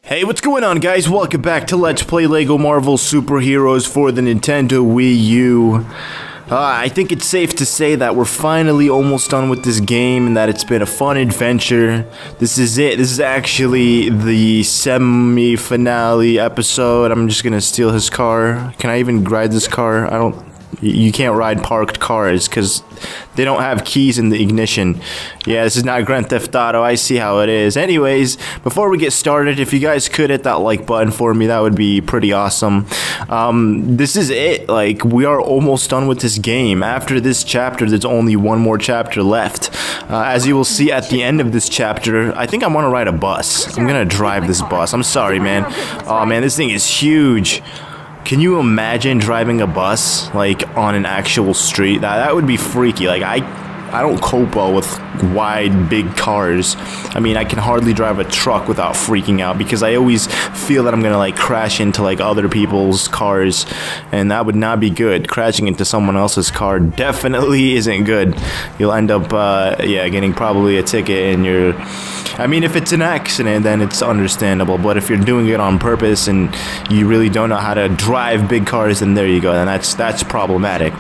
Hey, what's going on, guys? Welcome back to Let's Play Lego Marvel Superheroes for the Nintendo Wii U. I think it's safe to say that we're finally almost done with this game and that it's been a fun adventure. This is it. This is actually the semi-finale episode. I'm just gonna steal his car. Can I even ride this car? I don't... You can't ride parked cars because they don't have keys in the ignition. Yeah, this is not Grand Theft Auto. I see how it is. Anyways, before we get started, if you guys could hit that like button for me, that would be pretty awesome. This is it. Like, we are almost done with this game. After this chapter, there's only one more chapter left. As you will see at the end of this chapter, I think I want to ride a bus. I'm gonna drive this bus. I'm sorry, man. Oh, man, this thing is huge. Can you imagine driving a bus, like, on an actual street? That would be freaky. Like, I don't cope well with wide, big cars. I mean, I can hardly drive a truck without freaking out because I always feel that I'm gonna, like, crash into, like, other people's cars, and that would not be good. Crashing into someone else's car definitely isn't good. You'll end up, yeah, getting probably a ticket, and you're... I mean, if it's an accident, then it's understandable, but if you're doing it on purpose and you really don't know how to drive big cars, then there you go, and that's problematic.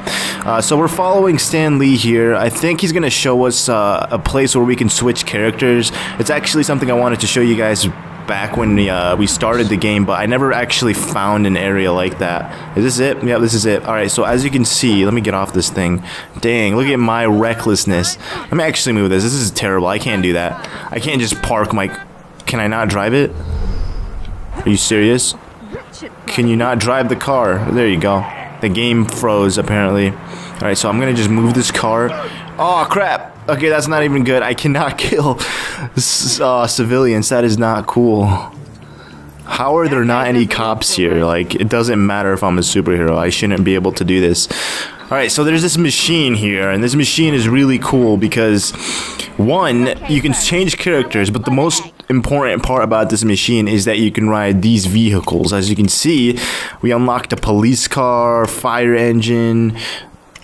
So we're following Stan Lee here. I think he's gonna show us a place where we can switch characters. It's actually something I wanted to show you guys back when we started the game, but I never actually found an area like that. Is this it? Yeah, this is it. Alright, so as you can see, let me get off this thing. Dang, look at my recklessness. Let me actually move this. This is terrible. I can't do that. I can't just park my... Can I not drive it? Are you serious? Can you not drive the car? There you go. The game froze, apparently. Alright, so I'm gonna just move this car. Oh, crap! Okay, that's not even good. I cannot kill civilians. That is not cool. How are there not any cops here? Like, it doesn't matter if I'm a superhero. I shouldn't be able to do this. Alright, so there's this machine here, and this machine is really cool because, one, you can change characters, but the most important part about this machine is that you can ride these vehicles. As you can see, we unlocked a police car, fire engine...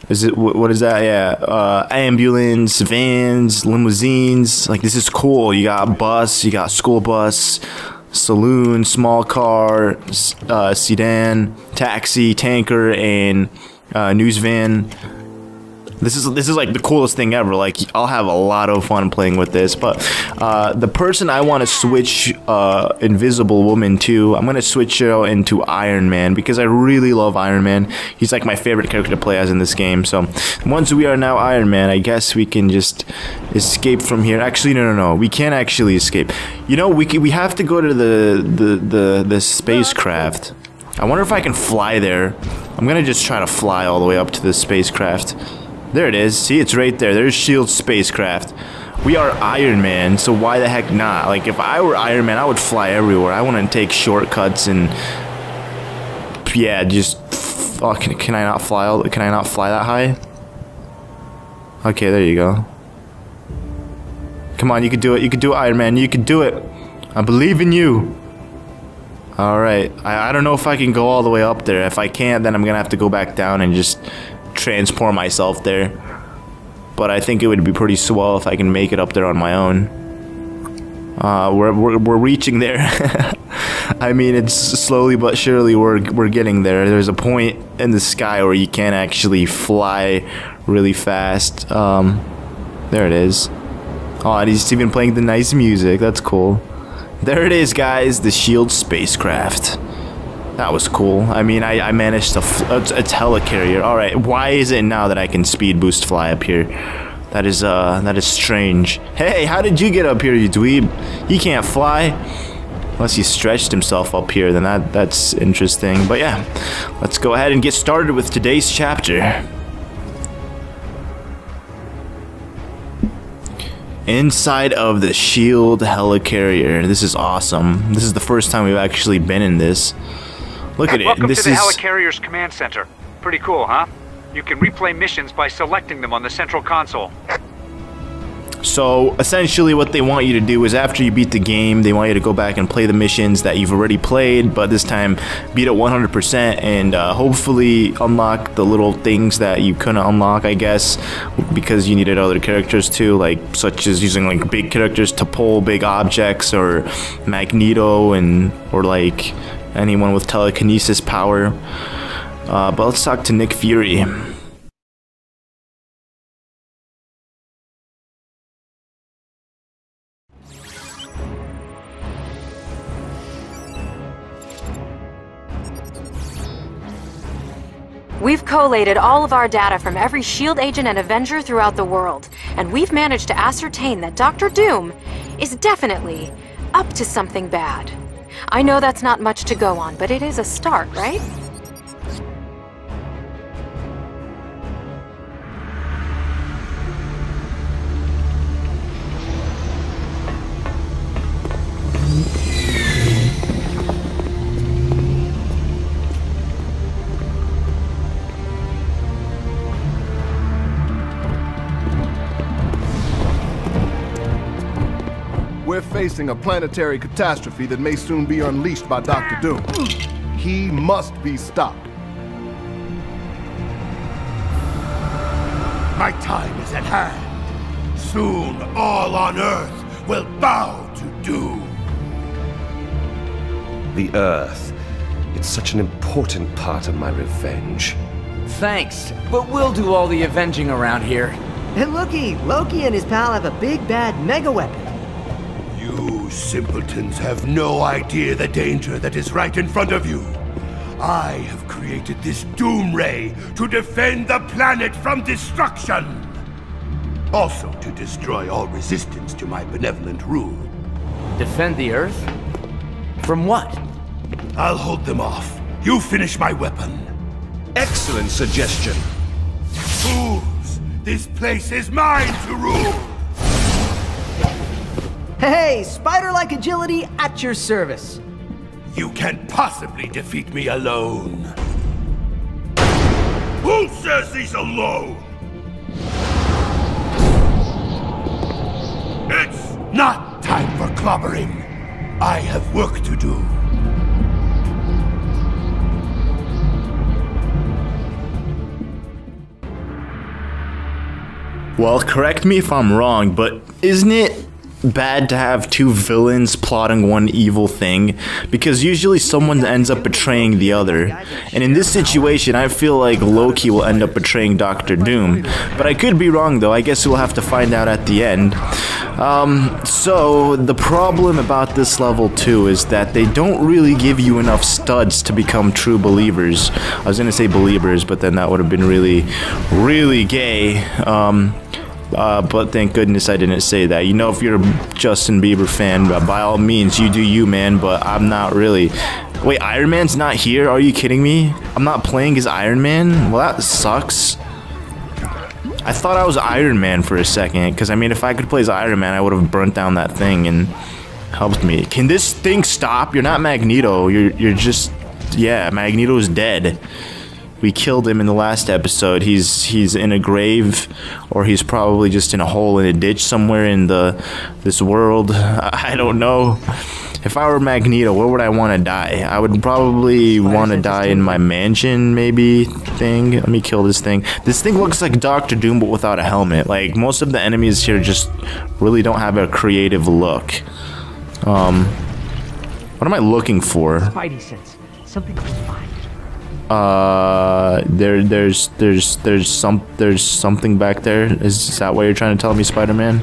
Is it, what is that? Yeah, ambulance, vans, limousines. Like, this is cool. You got bus, you got school bus, saloon, small car, sedan, taxi, tanker, and news van. This is like the coolest thing ever. Like, I'll have a lot of fun playing with this. But the person I want to switch Invisible Woman to, I'm gonna switch her into Iron Man because I really love Iron Man. He's like my favorite character to play as in this game. So once we are now Iron Man, I guess we can just escape from here. Actually, no. We can't actually escape. You know, we have to go to the spacecraft. I wonder if I can fly there. I'm gonna just try to fly all the way up to the spacecraft. There it is. See, it's right there. There's S.H.I.E.L.D. spacecraft. We are Iron Man, so why the heck not? Like, if I were Iron Man, I would fly everywhere. I wouldn't take shortcuts and... Yeah, just... Oh, can I not fly? Can I not fly that high? Okay, there you go. Come on, you can do it. You can do it, Iron Man. You can do it. I believe in you. Alright. I don't know if I can go all the way up there. If I can't, then I'm gonna have to go back down and just... transport myself there, but I think it would be pretty swell if I can make it up there on my own. We're reaching there. I mean, it's slowly but surely we're getting there. There's a point in the sky where you can't actually fly really fast. There it is. Oh, and he's even playing the nice music. That's cool. There it is, guys. The S.H.I.E.L.D. spacecraft. That was cool. I mean, I managed to... it's helicarrier. Alright, why is it now that I can speed boost fly up here? That is strange. Hey, how did you get up here, you dweeb? He can't fly. Unless he stretched himself up here, then that's interesting. But yeah, let's go ahead and get started with today's chapter. Inside of the S.H.I.E.L.D. helicarrier. This is awesome. This is the first time we've actually been in this. Look at it. Welcome this to the is... Helicarrier's command center. Pretty cool, huh? You can replay missions by selecting them on the central console. So essentially what they want you to do is after you beat the game, they want you to go back and play the missions that you've already played, but this time beat it 100% and hopefully unlock the little things that you couldn't unlock, I guess, because you needed other characters too, like such as using like big characters to pull big objects, or Magneto, or like anyone with telekinesis power. But let's talk to Nick Fury. We've collated all of our data from every S.H.I.E.L.D. agent and Avenger throughout the world, and we've managed to ascertain that Dr. Doom is definitely up to something bad. I know that's not much to go on, but it is a start, right? We're facing a planetary catastrophe that may soon be unleashed by Dr. Doom. He must be stopped. My time is at hand. Soon all on Earth will bow to Doom. The Earth. It's such an important part of my revenge. Thanks, but we'll do all the avenging around here. And looky, Loki and his pal have a big bad mega weapon. You simpletons have no idea the danger that is right in front of you. I have created this Doom Ray to defend the planet from destruction. Also to destroy all resistance to my benevolent rule. Defend the Earth? From what? I'll hold them off. You finish my weapon. Excellent suggestion. Fools! This place is mine to rule! Hey, spider-like agility at your service. You can't possibly defeat me alone. Who says he's alone? It's not time for clobbering. I have work to do. Well, correct me if I'm wrong, but isn't it bad to have two villains plotting one evil thing? Because usually someone ends up betraying the other, and in this situation I feel like Loki will end up betraying Dr. Doom, but I could be wrong though. I guess we'll have to find out at the end. So the problem about this level too is that they don't really give you enough studs to become true believers. I was gonna say believers, but then that would have been really gay. But thank goodness I didn't say that. You know, if you're a Justin Bieber fan, by all means, you do you, man, but I'm not really. Wait, Iron Man's not here? Are you kidding me? I'm not playing as Iron Man? Well, that sucks. I thought I was Iron Man for a second, because, I mean, if I could play as Iron Man, I would have burnt down that thing and helped me. Can this thing stop? You're not Magneto. You're just... Yeah, Magneto's dead. We killed him in the last episode. He's in a grave, or he's probably just in a hole in a ditch somewhere in this world. I don't know. If I were Magneto, where would I want to die? I would probably want to die in my mansion, maybe, thing. Let me kill this thing. This thing looks like Dr. Doom, but without a helmet. Like, most of the enemies here just really don't have a creative look. What am I looking for? Spidey sense. Something close by. There's something back there. Is that what you're trying to tell me, Spider-Man?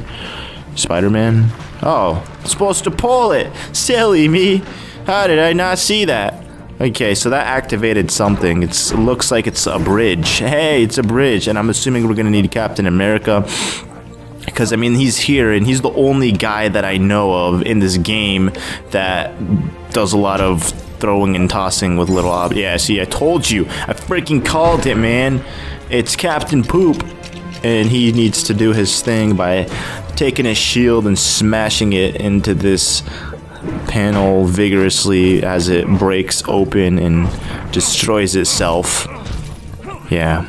Spider-Man? Oh, I'm supposed to pull it. Silly me. How did I not see that? Okay, so that activated something. It looks like it's a bridge. Hey, it's a bridge, and I'm assuming we're gonna need Captain America. Because, I mean, he's here, and he's the only guy that I know of in this game that does a lot of throwing and tossing with little yeah, see, I told you. I freaking called it, man. It's Captain Poop. And he needs to do his thing by taking his shield and smashing it into this panel vigorously as it breaks open and destroys itself. Yeah.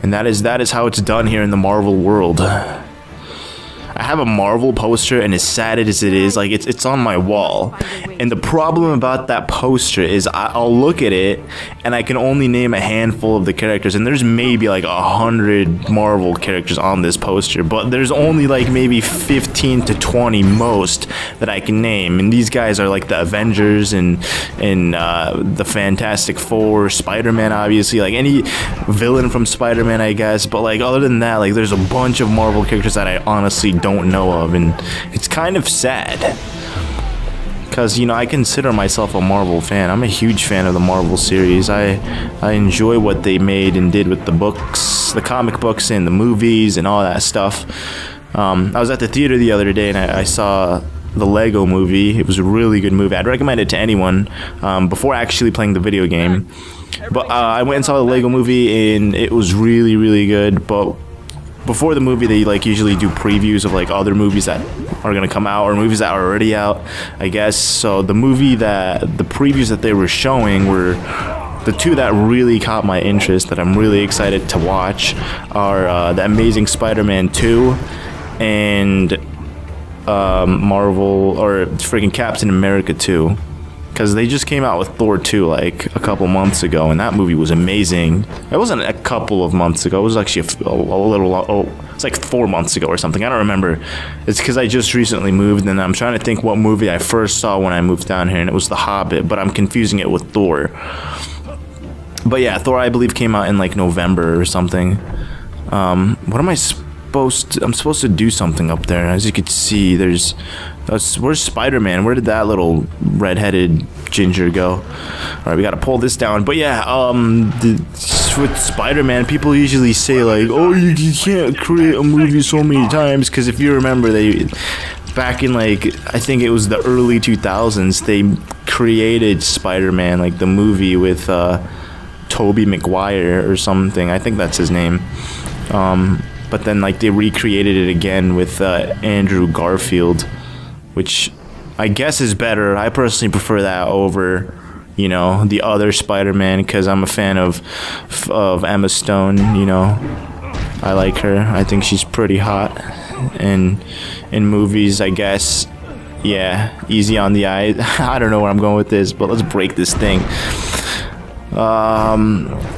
And that is how it's done here in the Marvel world. I have a Marvel poster, and as sad as it is, like it's on my wall. And the problem about that poster is I'll look at it and I can only name a handful of the characters, and there's maybe like 100 Marvel characters on this poster, but there's only like maybe 15 to 20 most that I can name. And these guys are like the Avengers and the Fantastic Four, Spider-Man, obviously, like any villain from Spider-Man, I guess. But like other than that, like there's a bunch of Marvel characters that I honestly don't know of, and it's kind of sad because, you know, I consider myself a Marvel fan. I'm a huge fan of the Marvel series. I enjoy what they made and did with the books, the comic books and the movies and all that stuff. I was at the theater the other day and I saw the Lego movie. It was a really good movie. I'd recommend it to anyone before actually playing the video game. But I went and saw the Lego movie and it was really, really good. But before the movie, they like usually do previews of like other movies that are gonna come out or movies that are already out, I guess. So the previews that they were showing were the two that really caught my interest, that I'm really excited to watch, are The Amazing Spider-Man 2 and Marvel or freaking Captain America 2. Because they just came out with Thor 2 like a couple months ago, and that movie was amazing. It wasn't a couple of months ago, it was actually a little, it's like 4 months ago or something, I don't remember. It's because I just recently moved, and I'm trying to think what movie I first saw when I moved down here, and it was The Hobbit, but I'm confusing it with Thor. But yeah, Thor, I believe, came out in like November or something. What am I supposed to, I'm supposed to do something up there. As you can see, where's Spider-Man? Where did that little red-headed ginger go? Alright, we gotta pull this down. But yeah, with Spider-Man, people usually say like, oh, you can't create a movie so many times, because if you remember, back in like, I think it was the early 2000s, they created Spider-Man, like the movie with Tobey Maguire or something. I think that's his name. But then like they recreated it again with Andrew Garfield, which I guess is better. I personally prefer that over, you know, the other Spider-Man, because I'm a fan of Emma Stone. You know, I like her. I think she's pretty hot. And in movies, I guess, yeah, easy on the eye. I don't know where I'm going with this, but let's break this thing.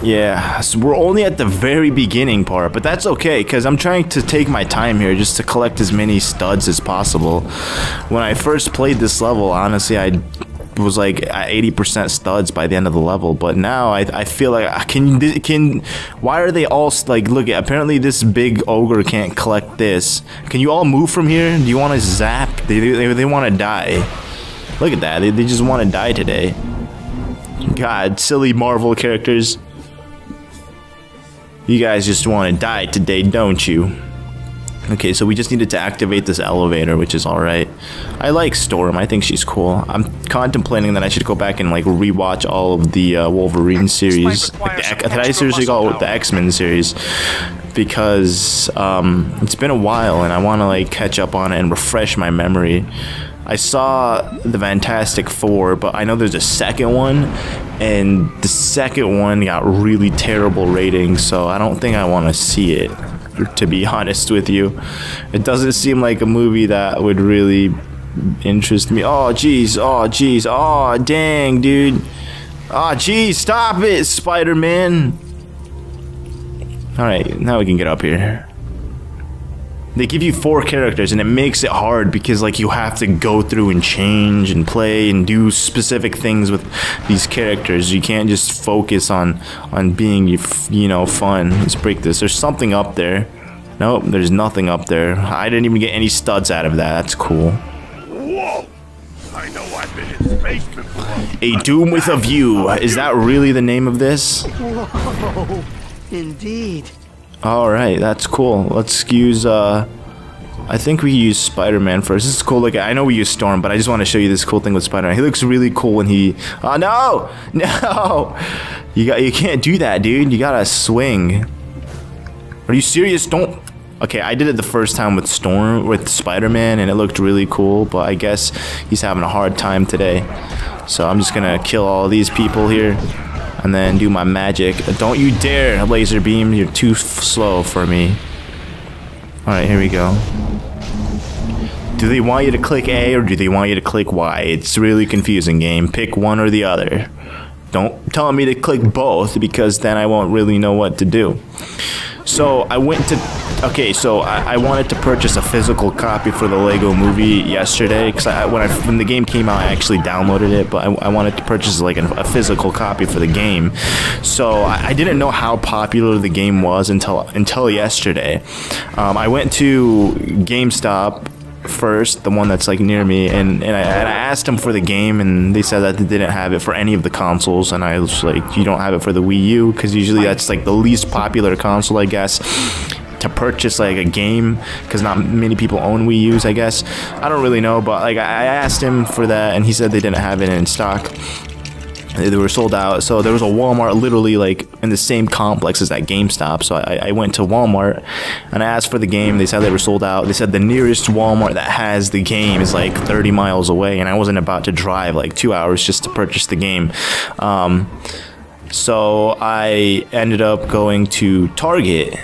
Yeah, so we're only at the very beginning part, but that's okay, because I'm trying to take my time here just to collect as many studs as possible. When I first played this level, honestly, I was like at 80% studs by the end of the level, but now I feel like why are they all like, look, apparently this big ogre can't collect this. Can you all move from here? Do you want to zap? They want to die. Look at that, they just want to die today. God, silly Marvel characters. You guys just want to die today, don't you? Okay, so we just needed to activate this elevator, which is alright. I like Storm, I think she's cool. I'm contemplating that I should go back and like rewatch all of the Wolverine series. Like did I seriously go with the X-Men series? Because it's been a while and I want to like catch up on it and refresh my memory. I saw the Fantastic Four, but I know there's a second one, and the second one got really terrible ratings, so I don't think I want to see it, to be honest with you. It doesn't seem like a movie that would really interest me. Oh, jeez, oh, jeez, oh, dang, dude. Oh, jeez, stop it, Spider-Man. Alright, now we can get up here. They give you 4 characters, and it makes it hard because like you have to go through and change and play and do specific things with these characters. You can't just focus on being, you know, fun. Let's break this. There's something up there. Nope, there's nothing up there. I didn't even get any studs out of that. That's cool. Whoa! I know I've been in space before. A Doom with a View. Is that really the name of this? Whoa, indeed. Alright, that's cool. Let's use, I think we use Spider-Man first. This is cool. Like, I know we use Storm, but I just want to show you this cool thing with Spider-Man. He looks really cool when he... Oh, no! No! You can't do that, dude. You gotta swing. Are you serious? Don't... Okay, I did it the first time with Spider-Man, and it looked really cool, but I guess he's having a hard time today. So I'm just gonna kill all of these people here. and then do my magic. Don't you dare laser beam, you're too slow for me. Alright, here we go. Do they want you to click A or do they want you to click Y? It's really confusing, game. Pick one or the other. Don't tell me to click both, because then I won't really know what to do. So I went to... Okay, so I wanted to purchase a physical copy for the Lego Movie yesterday, because when the game came out, I actually downloaded it, but I wanted to purchase like a physical copy for the game. So I didn't know how popular the game was until yesterday. I went to GameStop first, the one that's like near me, and I asked them for the game, and they said that they didn't have it for any of the consoles, and I was like, you don't have it for the Wii U, because usually that's like the least popular console, I guess, to purchase like a game, because not many people own Wii U's, I guess. I don't really know, but like I asked him for that, and he said they didn't have it in stock. They were sold out. So there was a Walmart literally like in the same complex as that GameStop. So I went to Walmart and I asked for the game. They said they were sold out. They said the nearest Walmart that has the game is like 30 miles away, and I wasn't about to drive like 2 hours just to purchase the game. So I ended up going to Target.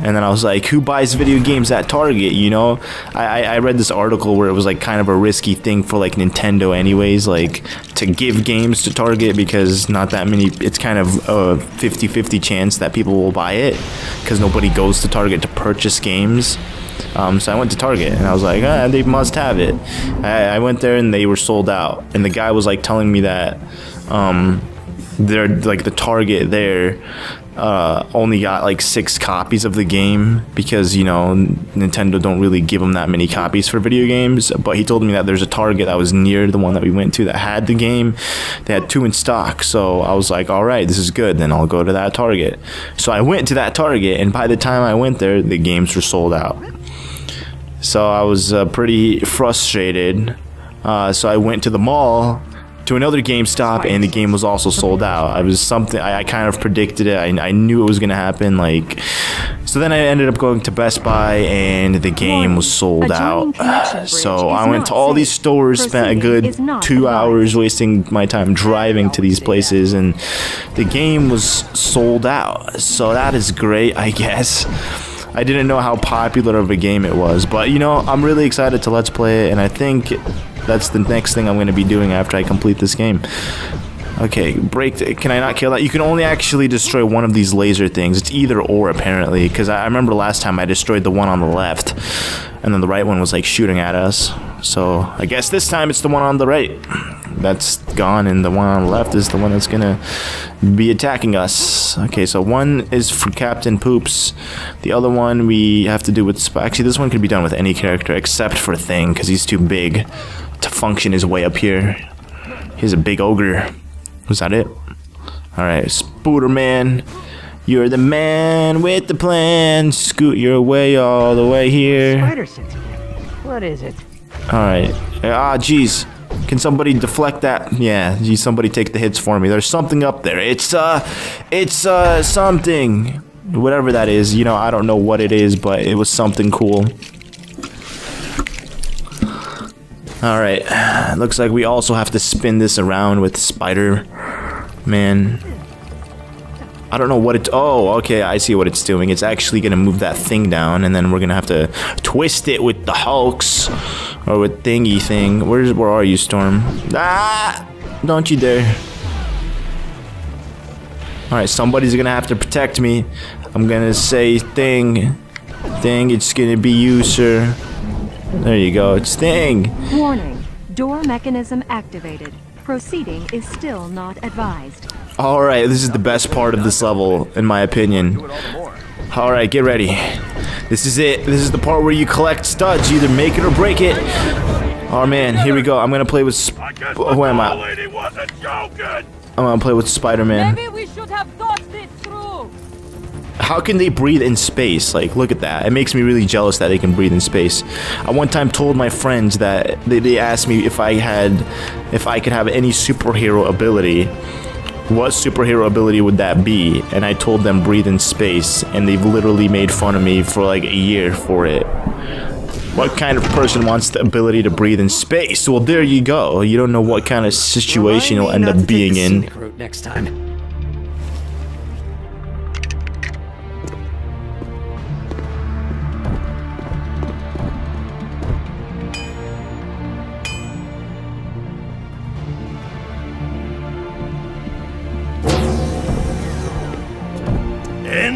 And then I was like, who buys video games at Target, you know? I read this article where it was like kind of a risky thing for like Nintendo anyways, like to give games to Target, because not that many, it's kind of a 50-50 chance that people will buy it, because nobody goes to Target to purchase games. So I went to Target and I was like, they must have it. I went there and they were sold out. And the guy was like telling me that they're like the Target there only got like 6 copies of the game, because you know Nintendo don't really give them that many copies for video games. But he told me that there's a Target that was near the one that we went to that had the game. They had 2 in stock, so I was like, all right, this is good, then I'll go to that Target. So I went to that Target, and by the time I went there, the games were sold out. So I was pretty frustrated. So I went to the mall, to another GameStop, and the game was also sold out. I kind of predicted it. I knew it was gonna happen. Like, so then I ended up going to Best Buy, and the game was sold out. So I went to all these stores, spent a good 2 hours wasting my time driving to these places, and the game was sold out. So that is great, I guess. I didn't know how popular of a game it was, but you know, I'm really excited to Let's Play it, and I think that's the next thing I'm going to be doing after I complete this game. Okay, can I not kill that? You can only actually destroy one of these laser things. It's either or, apparently, because I remember last time I destroyed the one on the left, and then the right one was like shooting at us. So I guess this time it's the one on the right that's gone, and the one on the left is the one that's gonna be attacking us. Okay, so one is for Captain Poops. The other one we have to do with actually this one could be done with any character except for Thing, because he's too big to function his way up here. He's a big ogre. Was that it? Alright, Spooderman, you're the man with the plan. Scoot your way all the way here. Spider sense. What is it? Alright. Ah, jeez. Can somebody deflect that? Yeah, geez, somebody take the hits for me. There's something up there. It's something. Whatever that is, you know, I don't know what it is, but it was something cool. Alright, looks like we also have to spin this around with Spider-Man. I don't know what it's... Oh, okay, I see what it's doing. It's actually going to move that thing down, and then we're going to have to twist it with the Hulks. Or with Thingy thing. Where are you, Storm? Ah! Don't you dare. Alright, somebody's going to have to protect me. I'm going to say Thing. Thing, it's going to be you, sir. There you go, it's Thing. Warning, door mechanism activated. Proceeding is still not advised. Alright, this is the best part of this level, in my opinion. Alright, get ready. This is it. This is the part where you collect studs. You either make it or break it. Oh man, here we go. I'm gonna play with... Who am I? I'm gonna play with Spider-Man. Maybe we should have thought this through. How can they breathe in space? Like, look at that. It makes me really jealous that they can breathe in space. I one time told my friends that they asked me if I could have any superhero ability. What superhero ability would that be? And I told them breathe in space, and they've literally made fun of me for like a year for it. What kind of person wants the ability to breathe in space? Well, there you go. You don't know what kind of situation you'll end up being in. Next time.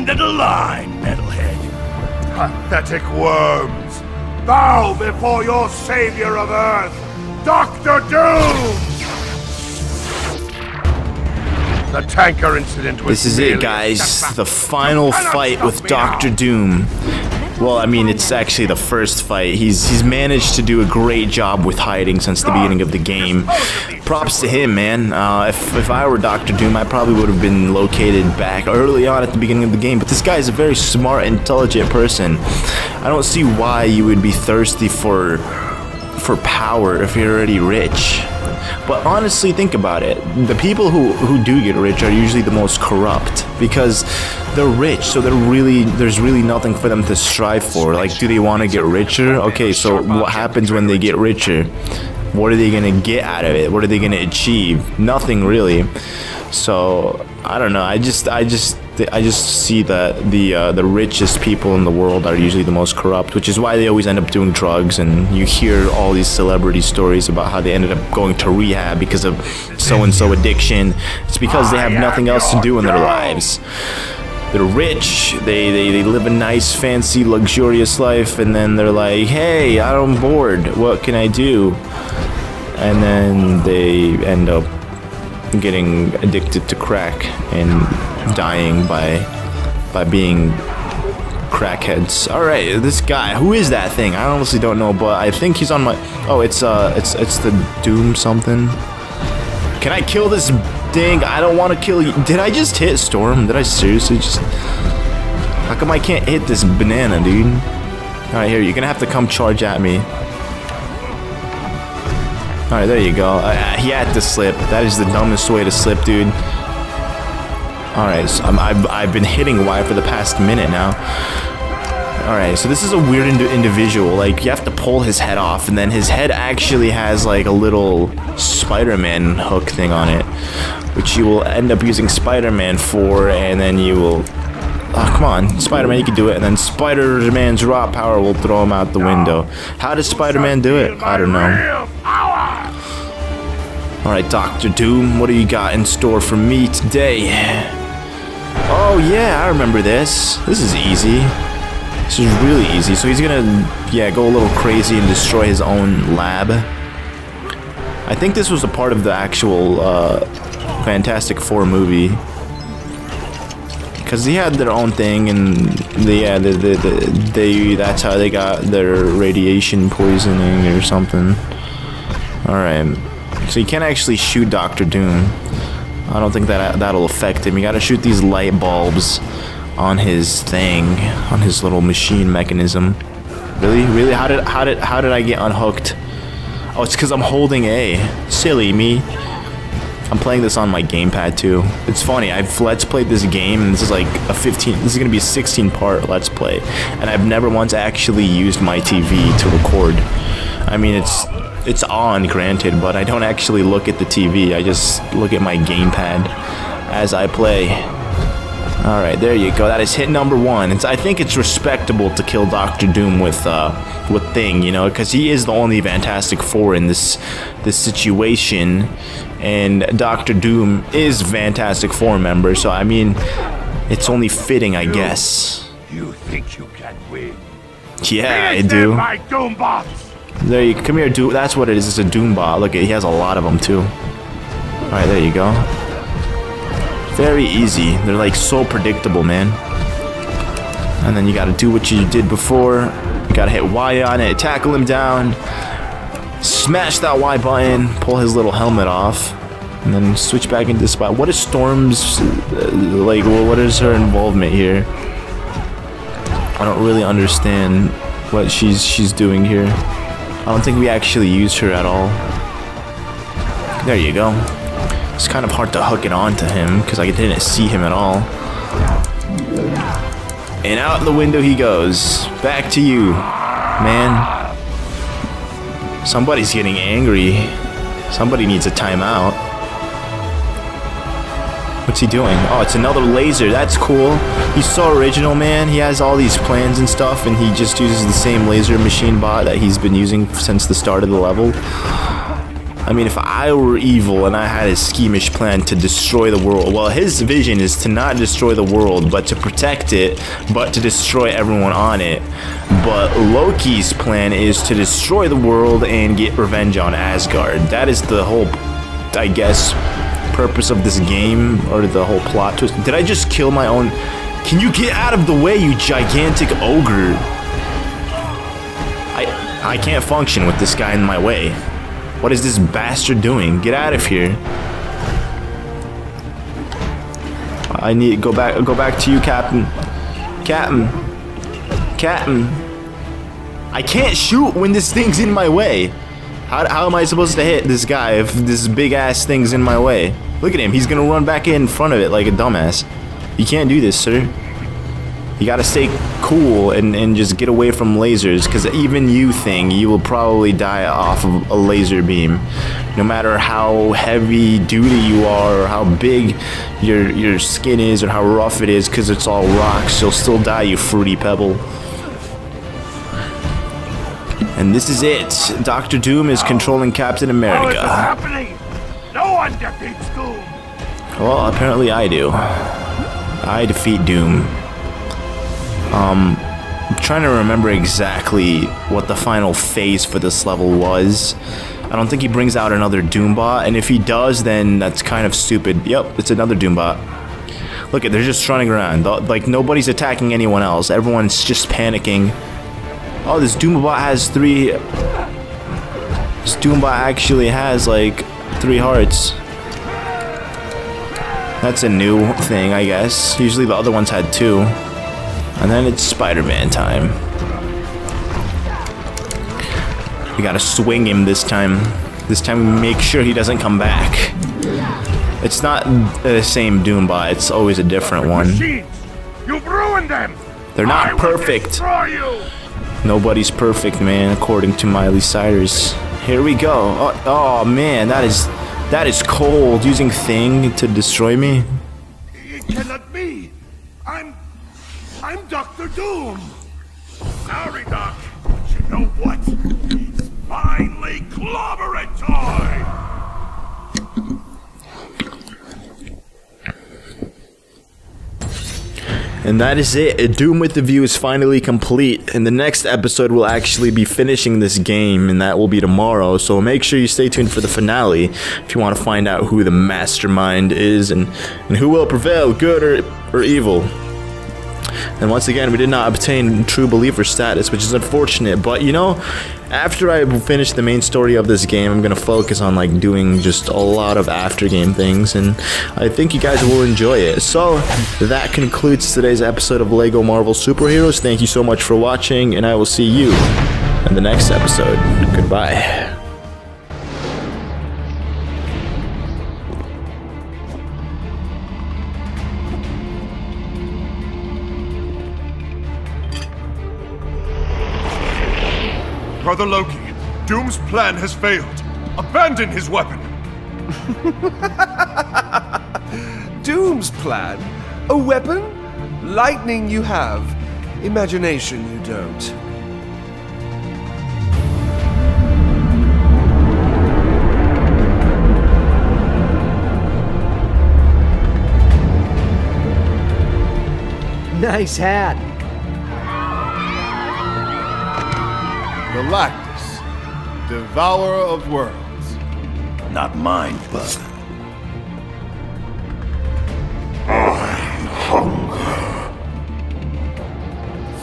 end of the line, metalhead. Pathetic worms. Bow before your savior of Earth, Dr. Doom! The tanker incident was This is it, guys. The final fight with Dr. Doom. Well, I mean, it's actually the first fight. He's managed to do a great job with hiding since the beginning of the game. Props to him, man. If I were Dr. Doom, I probably would have been located back early on at the beginning of the game. But this guy is a very smart, intelligent person. I don't see why you would be thirsty for power if you're already rich. But honestly, think about it. The people who do get rich are usually the most corrupt because they're rich, so there's really nothing for them to strive for. Like, do they want to get richer? Okay, so what happens when they get richer? What are they gonna get out of it? What are they gonna achieve? Nothing really. So I don't know. I just see that the richest people in the world are usually the most corrupt, which is why they always end up doing drugs. And you hear all these celebrity stories about how they ended up going to rehab because of so-and-so addiction. It's because they have nothing else to do in their lives. They're rich, they live a nice, fancy, luxurious life, and then they're like, hey, I'm bored, what can I do? And then they end up getting addicted to crack and dying by being crackheads. All right, this guy, who is that thing? I honestly don't know, but I think he's on my. Oh, it's the Doom something. Can I kill this thing? I don't want to kill you. Did I just hit Storm? Did I seriously just? How come I can't hit this banana, dude? All right, here, you're gonna have to come charge at me. Alright, there you go. He had to slip. That is the dumbest way to slip, dude. Alright, so I've been hitting Y for the past minute now. Alright, so this is a weird individual. Like, you have to pull his head off, and then his head actually has, like, a little Spider-Man hook thing on it, which you will end up using Spider-Man for, and then you will... Oh, come on. Spider-Man, you can do it, and then Spider-Man's raw power will throw him out the window. How does Spider-Man do it? I don't know. Alright, Dr. Doom, what do you got in store for me today? Oh, yeah, I remember this. This is easy. This is really easy. So he's gonna, yeah, go a little crazy and destroy his own lab. I think this was a part of the actual Fantastic Four movie. Because they had their own thing, and that's how they got their radiation poisoning or something. Alright. So you can't actually shoot Dr. Doom. I don't think that'll affect him. You gotta shoot these light bulbs on his thing, on his little machine mechanism. Really? How did I get unhooked? Oh, it's because I'm holding A. Silly me. I'm playing this on my gamepad too. It's funny, I've let's played this game, and this is like this is gonna be a 16-part let's play, and I've never once actually used my TV to record. I mean, it's on, granted, but I don't actually look at the TV. I just look at my gamepad as I play. Alright, there you go. That is hit number 1. I think it's respectable to kill Dr. Doom with Thing, you know, because he is the only Fantastic Four in this situation, and Dr. Doom is Fantastic Four member, so I mean, it's only fitting, I guess. You think you can win? Yeah, I do. My Doombots! There you come here, Doom. That's what it is. It's a Doombot. Look, he has a lot of them too. All right, there you go. Very easy. They're like so predictable, man. And then you gotta do what you did before. You gotta hit Y on it, tackle him down, smash that Y button, pull his little helmet off, and then switch back into the spot. What is Storm's like? Well, what is her involvement here? I don't really understand what she's doing here. I don't think we actually used her at all. There you go. It's kind of hard to hook it onto him because I didn't see him at all. And out the window he goes. Back to you, man. Somebody's getting angry. Somebody needs a timeout. What's he doing? Oh, it's another laser. That's cool. He's so original, man. He has all these plans and stuff, and he just uses the same laser machine bot that he's been using since the start of the level. I mean, if I were evil and I had a schemish plan to destroy the world, well, his vision is to not destroy the world, but to protect it, but to destroy everyone on it. But Loki's plan is to destroy the world and get revenge on Asgard. That is the whole, I guess, purpose of this game, or the whole plot twist. Did I just kill my own? Can you get out of the way, you gigantic ogre? I can't function with this guy in my way. What is this bastard doing? Get out of here. I need to go back to you, Captain. Captain. I can't shoot when this thing's in my way. How am I supposed to hit this guy if this big ass thing's in my way? Look at him, he's gonna run back in front of it like a dumbass. You can't do this, sir. You gotta stay cool and just get away from lasers, because even you think you will probably die off of a laser beam. No matter how heavy duty you are, or how big your skin is, or how rough it is, because it's all rocks, you'll still die, you fruity pebble. And this is it. Dr. Doom is controlling Captain America. What is happening? No one defeats Doom. Well, apparently I do. I defeat Doom. I'm trying to remember exactly what the final phase for this level was. I don't think he brings out another Doombot, and if he does, then that's kind of stupid. Yep, it's another Doombot. Look, they're just running around. Like, nobody's attacking anyone else. Everyone's just panicking. Oh, this Doombot has 3... This Doombot actually has, like, 3 hearts. That's a new thing, I guess. Usually the other ones had 2. And then it's Spider-Man time. We gotta swing him this time. This time we make sure he doesn't come back. It's not the same Doombot, it's always a different one. You've ruined them. They're not perfect. Nobody's perfect, man, according to Miley Cyrus. Here we go. Oh man, that is cold. Using Thing to destroy me. It cannot be. I'm Dr. Doom. Sorry, Doc, but you know what? It's finally clobbering time. And that is it. Doom with the View is finally complete. And the next episode will actually be finishing this game, and that will be tomorrow. So make sure you stay tuned for the finale if you want to find out who the mastermind is and who will prevail, good or evil. And once again, we did not obtain True Believer status, which is unfortunate. But, you know, after I finish the main story of this game, I'm going to focus on, like, doing just a lot of after-game things. And I think you guys will enjoy it. So, that concludes today's episode of LEGO Marvel Superheroes. Thank you so much for watching, and I will see you in the next episode. Goodbye. Brother Loki, Doom's plan has failed. Abandon his weapon. Doom's plan? A weapon? Lightning you have. Imagination you don't. Nice hat. Galactus, devourer of worlds. Not mine, but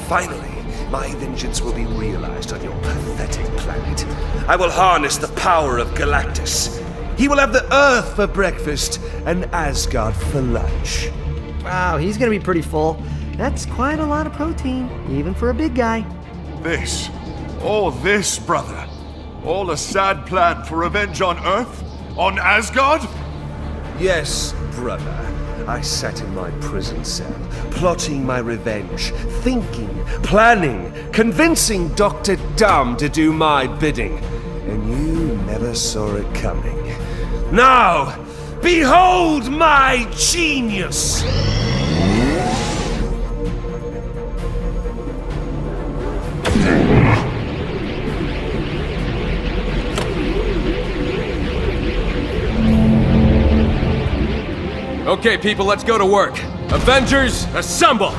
Finally, my vengeance will be realized on your pathetic planet. I will harness the power of Galactus. He will have the Earth for breakfast and Asgard for lunch. Wow, he's gonna be pretty full. That's quite a lot of protein, even for a big guy. this, all this, brother, all a sad plan for revenge on Earth? On Asgard? Yes, brother. I sat in my prison cell, plotting my revenge, thinking, planning, convincing Dr. Doom to do my bidding. And you never saw it coming. Now, behold my genius! Okay, people, let's go to work. Avengers, assemble!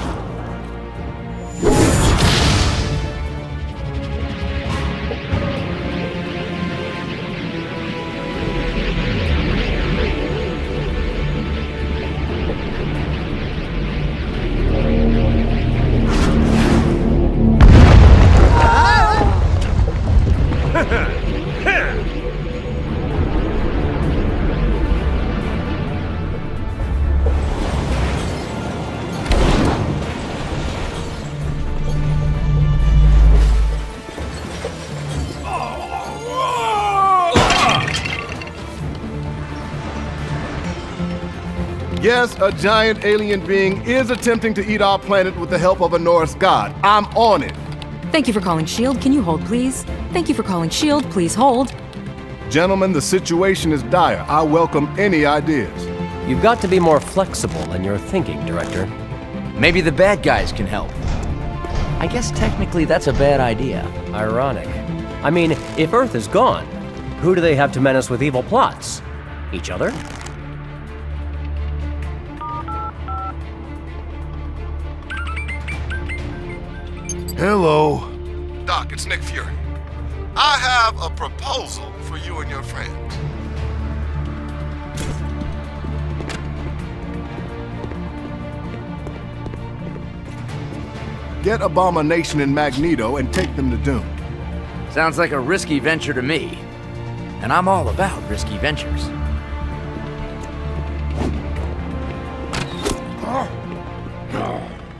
Yes, a giant alien being is attempting to eat our planet with the help of a Norse god. I'm on it. Thank you for calling S.H.I.E.L.D. Can you hold, please? Thank you for calling S.H.I.E.L.D. Please hold. Gentlemen, the situation is dire. I welcome any ideas. You've got to be more flexible in your thinking, Director. Maybe the bad guys can help. I guess technically that's a bad idea. Ironic. I mean, if Earth is gone, who do they have to menace with evil plots? Each other? Hello. Doc, it's Nick Fury. I have a proposal for you and your friends. Get Abomination and Magneto and take them to Doom. Sounds like a risky venture to me. And I'm all about risky ventures.